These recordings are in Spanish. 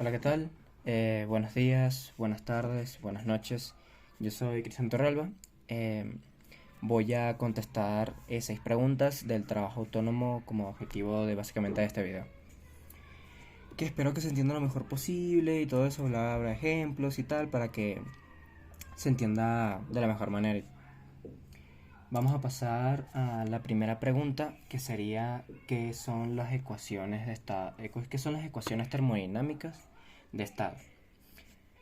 Hola, ¿qué tal? Buenos días, buenas tardes, buenas noches. Yo soy Cristian Torralba. Eh, Voy a contestar 6 preguntas del trabajo autónomo como objetivo de básicamente este video. Que espero que se entienda lo mejor posible y todo eso, habrá ejemplos y tal para que se entienda de la mejor manera. Vamos a pasar a la primera pregunta, que sería ¿qué son las ecuaciones de estado? ¿Qué son las ecuaciones termodinámicas de estado?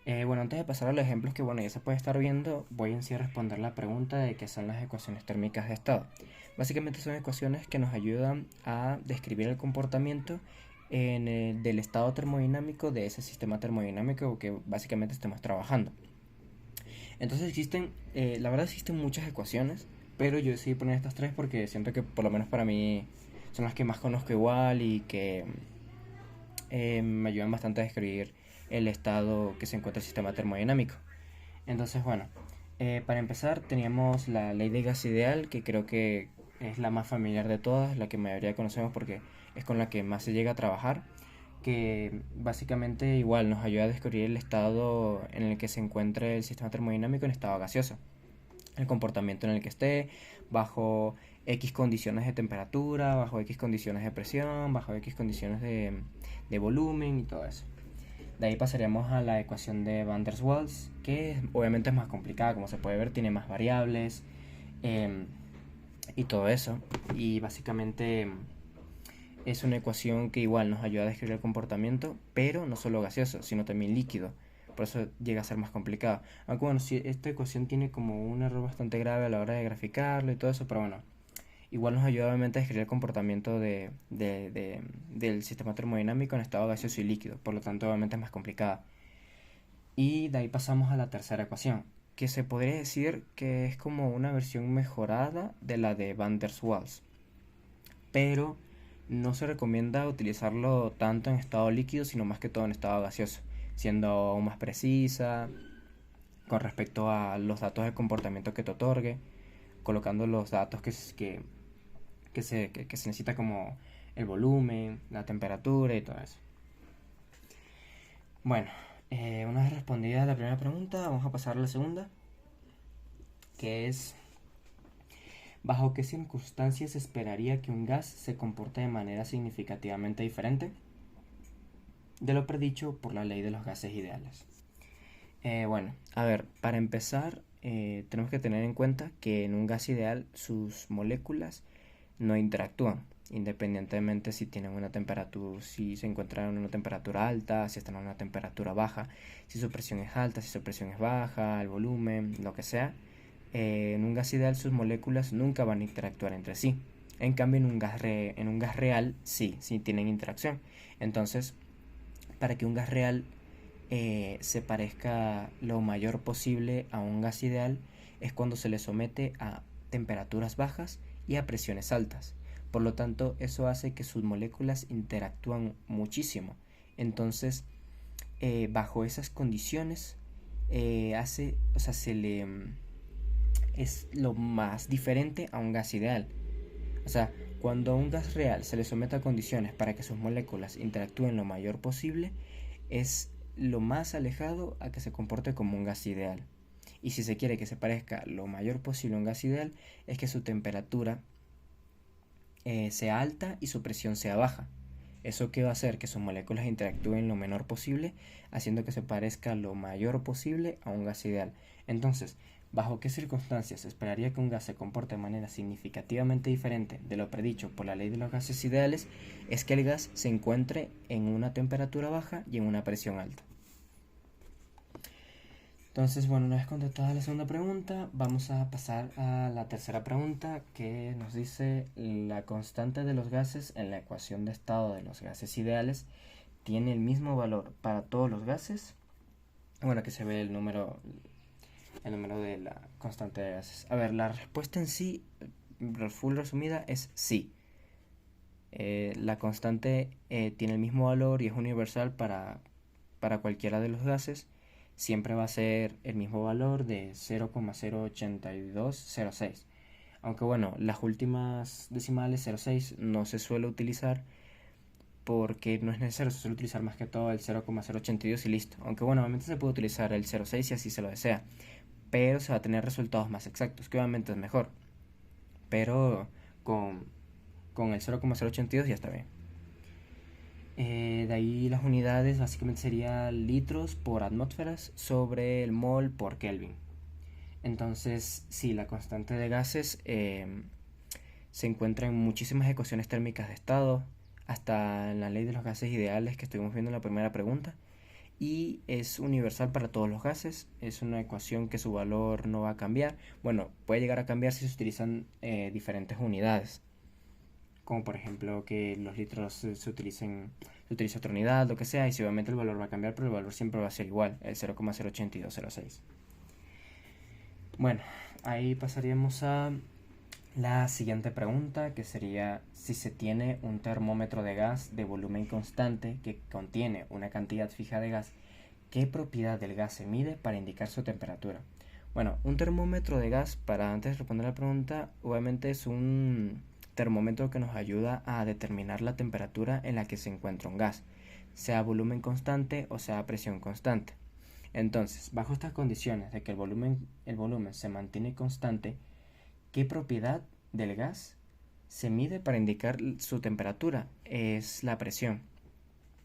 Bueno, antes de pasar a los ejemplos que bueno ya se puede estar viendo, voy en sí a responder la pregunta de qué son las ecuaciones térmicas de estado. Básicamente son ecuaciones que nos ayudan a describir el comportamiento del estado termodinámico de ese sistema termodinámico que básicamente estemos trabajando. Entonces la verdad existen muchas ecuaciones, pero yo decidí poner estas tres porque siento que por lo menos para mí son las que más conozco igual y que me ayudan bastante a describir el estado que se encuentra el sistema termodinámico. Entonces, bueno, para empezar teníamos la ley de gas ideal, que creo que es la más familiar de todas, la que mayoría conocemos porque es con la que más se llega a trabajar, que básicamente igual nos ayuda a descubrir el estado en el que se encuentra el sistema termodinámico en estado gaseoso, el comportamiento en el que esté, bajo X condiciones de temperatura, bajo X condiciones de presión, bajo X condiciones de volumen y todo eso. De ahí pasaríamos a la ecuación de Van der Waals, que obviamente es más complicada, como se puede ver, tiene más variables eh, y todo eso. Y básicamente es una ecuación que igual nos ayuda a describir el comportamiento, pero no solo gaseoso, sino también líquido. Por eso llega a ser más complicado. Aunque bueno, sí, esta ecuación tiene como un error bastante grave a la hora de graficarlo y todo eso, pero bueno, igual nos ayuda obviamente a describir el comportamiento del sistema termodinámico en estado gaseoso y líquido, por lo tanto obviamente es más complicada. Y de ahí pasamos a la tercera ecuación, que se podría decir que es como una versión mejorada de la de Van der Waals, pero no se recomienda utilizarlo tanto en estado líquido, sino más que todo en estado gaseoso, siendo aún más precisa con respecto a los datos de comportamiento que te otorgue, colocando los datos que se necesita como el volumen, la temperatura y todo eso. Bueno, una vez respondida la primera pregunta, vamos a pasar a la segunda, que es ¿bajo qué circunstancias se esperaría que un gas se comporte de manera significativamente diferente de lo predicho por la ley de los gases ideales? Bueno, a ver, para empezar, tenemos que tener en cuenta que en un gas ideal sus moléculas no interactúan, independientemente si tienen una temperatura, si se encuentran en una temperatura alta, si están en una temperatura baja, si su presión es alta, si su presión es baja, el volumen, lo que sea. En un gas ideal sus moléculas nunca van a interactuar entre sí. En cambio, en un gas real sí tienen interacción. Entonces, para que un gas real se parezca lo mayor posible a un gas ideal es cuando se le somete a temperaturas bajas y a presiones altas. Por lo tanto, eso hace que sus moléculas interactúan muchísimo. Entonces, bajo esas condiciones, o sea, es lo más diferente a un gas ideal. O sea, cuando a un gas real se le somete a condiciones para que sus moléculas interactúen lo mayor posible, es lo más alejado a que se comporte como un gas ideal. Y si se quiere que se parezca lo mayor posible a un gas ideal, es que su temperatura sea alta y su presión sea baja. Eso que va a hacer que sus moléculas interactúen lo menor posible, haciendo que se parezca lo mayor posible a un gas ideal. Entonces, ¿bajo qué circunstancias se esperaría que un gas se comporte de manera significativamente diferente de lo predicho por la ley de los gases ideales? Es que el gas se encuentre en una temperatura baja y en una presión alta. Entonces, bueno, una vez contestada la segunda pregunta, vamos a pasar a la tercera pregunta que nos dice la constante de los gases en la ecuación de estado de los gases ideales tiene el mismo valor para todos los gases. Bueno, que se ve el número de la constante de gases. A ver, la respuesta en sí, full resumida, es sí. La constante tiene el mismo valor y es universal para cualquiera de los gases. Siempre va a ser el mismo valor de 0,08206. Aunque bueno, las últimas decimales 0,6 no se suele utilizar porque no es necesario, se suele utilizar más que todo el 0,082 y listo. Aunque bueno, obviamente se puede utilizar el 0,6 si así se lo desea, pero se va a tener resultados más exactos, que obviamente es mejor. Pero con, con el 0,082 ya está bien. De ahí las unidades básicamente serían litros por atmósferas sobre el mol por Kelvin. Entonces, sí, la constante de gases se encuentra en muchísimas ecuaciones térmicas de estado, hasta en la ley de los gases ideales que estuvimos viendo en la primera pregunta, y es universal para todos los gases. Es una ecuación que su valor no va a cambiar. Bueno, puede llegar a cambiar si se utilizan diferentes unidades, como por ejemplo que los litros se utilice otra unidad, lo que sea, y si obviamente el valor va a cambiar, pero el valor siempre va a ser igual, el 0,08206. Bueno, ahí pasaríamos a la siguiente pregunta, que sería: si se tiene un termómetro de gas de volumen constante que contiene una cantidad fija de gas, ¿qué propiedad del gas se mide para indicar su temperatura? Bueno, un termómetro de gas, para antes de responder la pregunta, obviamente es un termómetro que nos ayuda a determinar la temperatura en la que se encuentra un gas, sea volumen constante o sea presión constante. Entonces, bajo estas condiciones de que el volumen se mantiene constante, ¿qué propiedad del gas se mide para indicar su temperatura? Es la presión,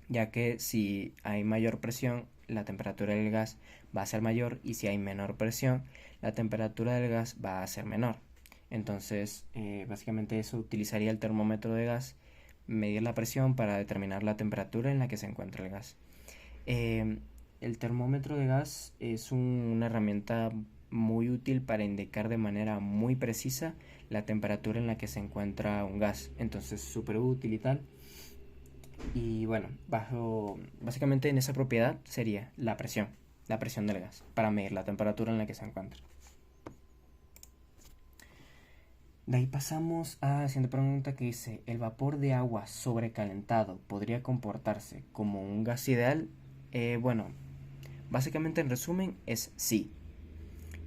ya que si hay mayor presión, la temperatura del gas va a ser mayor, y si hay menor presión, la temperatura del gas va a ser menor. Entonces, básicamente eso utilizaría el termómetro de gas, medir la presión para determinar la temperatura en la que se encuentra el gas. Eh, el termómetro de gas es una herramienta muy útil para indicar de manera muy precisa la temperatura en la que se encuentra un gas. Entonces, súper útil y tal. Y bueno, básicamente en esa propiedad sería la presión del gas, para medir la temperatura en la que se encuentra. De ahí pasamos a la siguiente pregunta, que dice: ¿el vapor de agua sobrecalentado podría comportarse como un gas ideal? Bueno, básicamente en resumen es sí.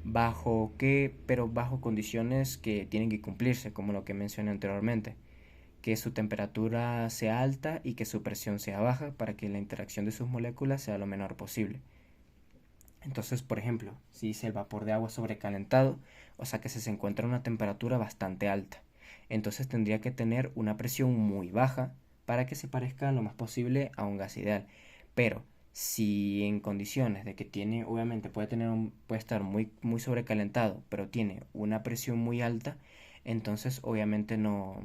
¿Bajo qué? Pero bajo condiciones que tienen que cumplirse, como lo que mencioné anteriormente: que su temperatura sea alta y que su presión sea baja, para que la interacción de sus moléculas sea lo menor posible. Entonces, por ejemplo, si dice el vapor de agua sobrecalentado, o sea que se encuentra a una temperatura bastante alta, entonces tendría que tener una presión muy baja para que se parezca lo más posible a un gas ideal. Pero si en condiciones de que tiene, obviamente puede estar muy sobrecalentado, pero tiene una presión muy alta, entonces obviamente no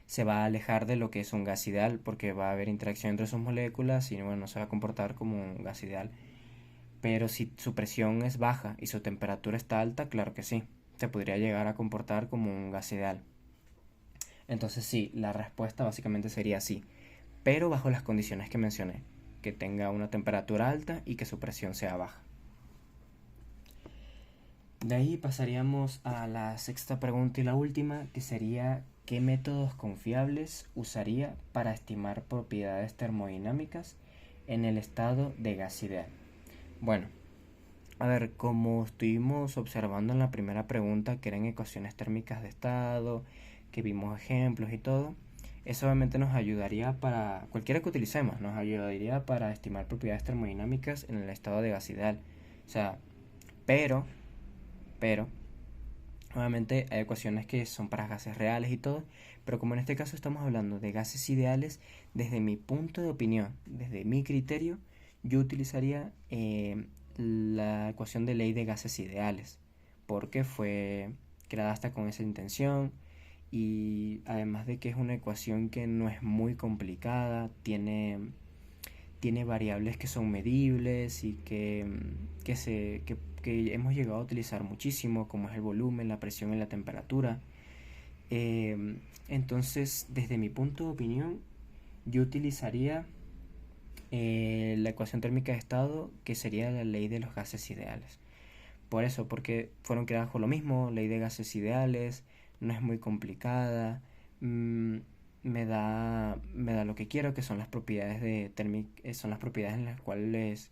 se va a alejar de lo que es un gas ideal, porque va a haber interacción entre sus moléculas y bueno, no se va a comportar como un gas ideal. Pero si su presión es baja y su temperatura está alta, claro que sí, se podría llegar a comportar como un gas ideal. Entonces sí, la respuesta básicamente sería sí, pero bajo las condiciones que mencioné: que tenga una temperatura alta y que su presión sea baja. De ahí pasaríamos a la sexta pregunta y la última, que sería: ¿qué métodos confiables usaría para estimar propiedades termodinámicas en el estado de gas ideal? Bueno, a ver, como estuvimos observando en la primera pregunta, que eran ecuaciones térmicas de estado, que vimos ejemplos y todo, eso obviamente nos ayudaría para, cualquiera que utilicemos, nos ayudaría para estimar propiedades termodinámicas en el estado de gas ideal. O sea, pero, obviamente hay ecuaciones que son para gases reales y todo, pero como en este caso estamos hablando de gases ideales, desde mi punto de opinión, desde mi criterio, yo utilizaría la ecuación de ley de gases ideales, porque fue creada hasta con esa intención, y además de que es una ecuación que no es muy complicada, tiene variables que son medibles y que hemos llegado a utilizar muchísimo, como es el volumen, la presión y la temperatura. Entonces, desde mi punto de opinión, yo utilizaría la ecuación térmica de estado, que sería la ley de los gases ideales. Por eso, porque fueron creadas por lo mismo, ley de gases ideales, no es muy complicada, mm, me da lo que quiero, que son las propiedades son las propiedades en las cuales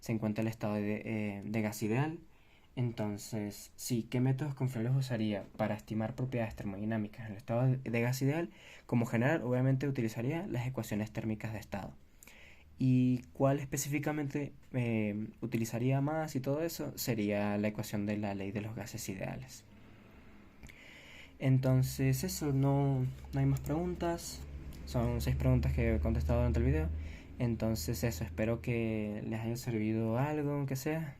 se encuentra el estado de gas ideal. Entonces, sí, ¿qué métodos confiables usaría para estimar propiedades termodinámicas en el estado de gas ideal? Como general, obviamente utilizaría las ecuaciones térmicas de estado. ¿Y cuál específicamente utilizaría más y todo eso? Sería la ecuación de la ley de los gases ideales. Entonces, eso, no hay más preguntas. Son 6 preguntas que he contestado durante el video. Entonces, eso, espero que les haya servido algo, aunque sea.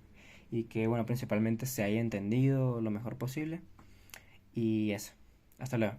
Y que, bueno, principalmente se haya entendido lo mejor posible. Y eso. Hasta luego.